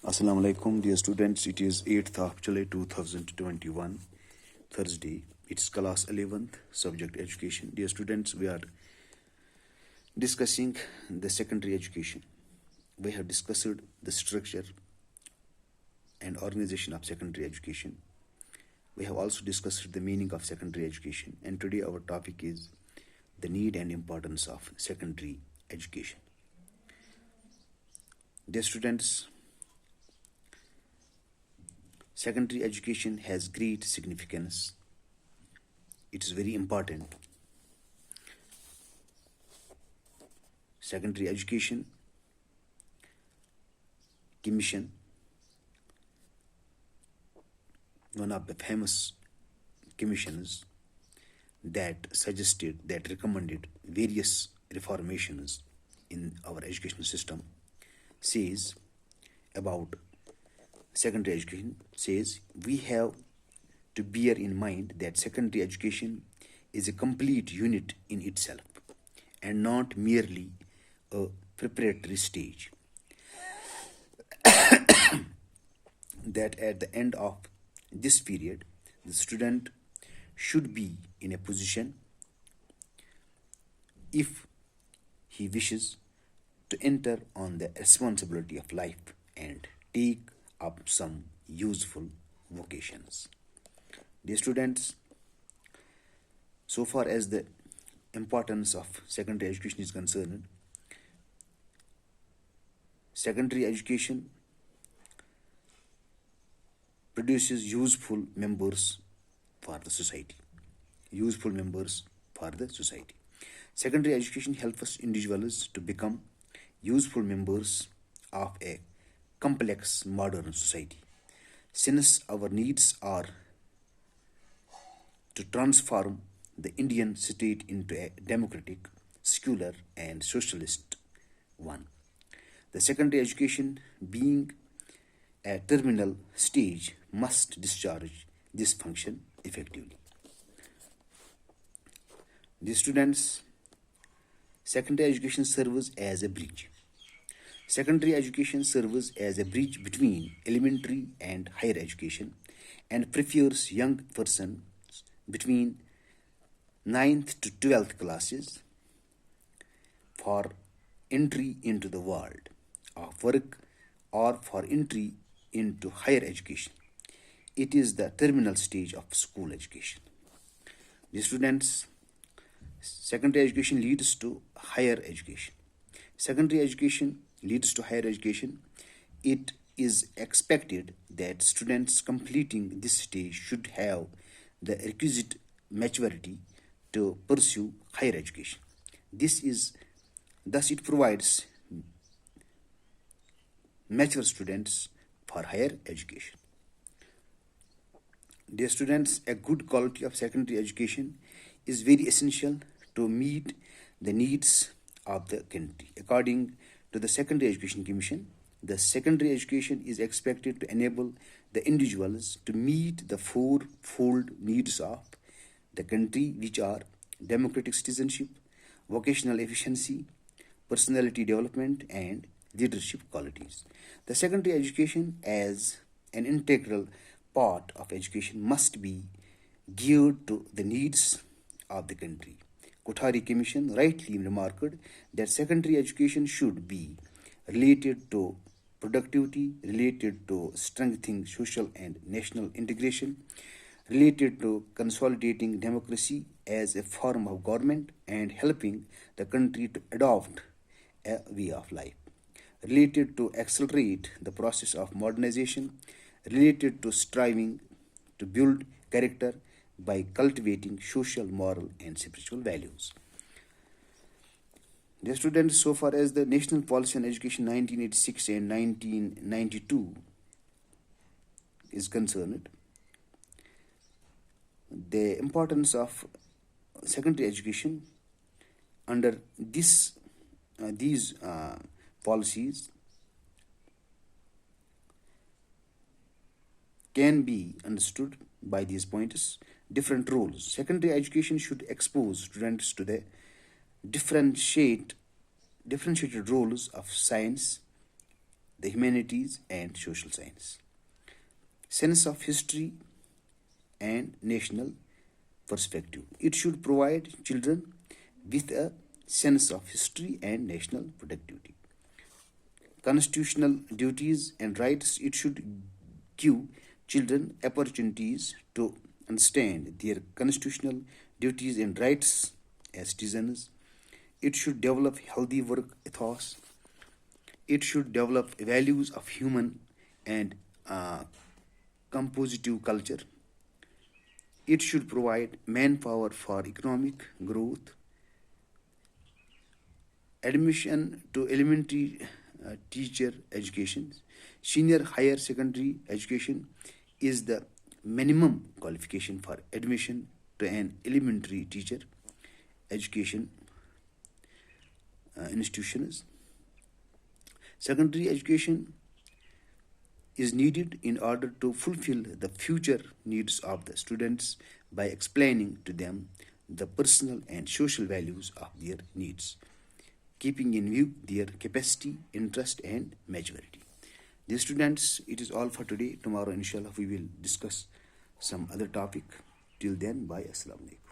Assalamu alaikum, dear students. It is 8th of July 2021, Thursday. It's class 11th, subject education. Dear students, we are discussing the secondary education. We have discussed the structure and organization of secondary education. We have also discussed the meaning of secondary education. And today our topic is the need and importance of secondary education. Dear students, secondary education has great significance. It is very important. Secondary Education Commission, one of the famous commissions that recommended various reformations in our education system, says about secondary education, says we have to bear in mind that secondary education is a complete unit in itself and not merely a preparatory stage. That at the end of this period, the student should be in a position, if he wishes, to enter on the responsibility of life and take up some useful vocations. Dear students, so far as the importance of secondary education is concerned, secondary education produces useful members for the society. Useful members for the society. Secondary education helps individuals to become useful members of a complex modern society. Since our needs are to transform the Indian state into a democratic, secular, and socialist one. The secondary education, being a terminal stage, must discharge this function effectively. The students, secondary education serves as a bridge. Secondary education serves as a bridge between elementary and higher education and prepares young persons between 9th to 12th classes for entry into the world of work or for entry into higher education. It is the terminal stage of school education. The students, secondary education leads to higher education. Secondary education leads to higher education. It is expected that students completing this stage should have the requisite maturity to pursue higher education. Thus it provides mature students for higher education. Dear students, a good quality of secondary education is very essential to meet the needs of the country. According to the Secondary Education Commission, the secondary education is expected to enable the individuals to meet the fourfold needs of the country, which are democratic citizenship, vocational efficiency, personality development, and leadership qualities. The secondary education, as an integral part of education, must be geared to the needs of the country. Kothari Commission rightly remarked that secondary education should be related to productivity, related to strengthening social and national integration, related to consolidating democracy as a form of government and helping the country to adopt a way of life, related to accelerate the process of modernization, related to striving to build character by cultivating social, moral, and spiritual values. Dear students, so far as the National Policy on Education 1986 and 1992 is concerned, the importance of secondary education under these policies can be understood by these pointers. Different roles. Secondary education should expose students to the differentiated roles of science, the humanities and social science. Sense of history and national perspective. It should provide children with a sense of history and national productivity. Constitutional duties and rights. It should give children opportunities to understand their constitutional duties and rights as citizens. It should develop healthy work ethos. It should develop values of human and compositive culture. It should provide manpower for economic growth. Admission to elementary teacher education. Senior higher secondary education is the minimum qualification for admission to an elementary teacher education institutions. Secondary education is needed in order to fulfill the future needs of the students by explaining to them the personal and social values of their needs, keeping in view their capacity, interest, and maturity. Dear students, it is all for today. Tomorrow, inshallah, we will discuss some other topic. Till then, bye. Assalamu alaikum.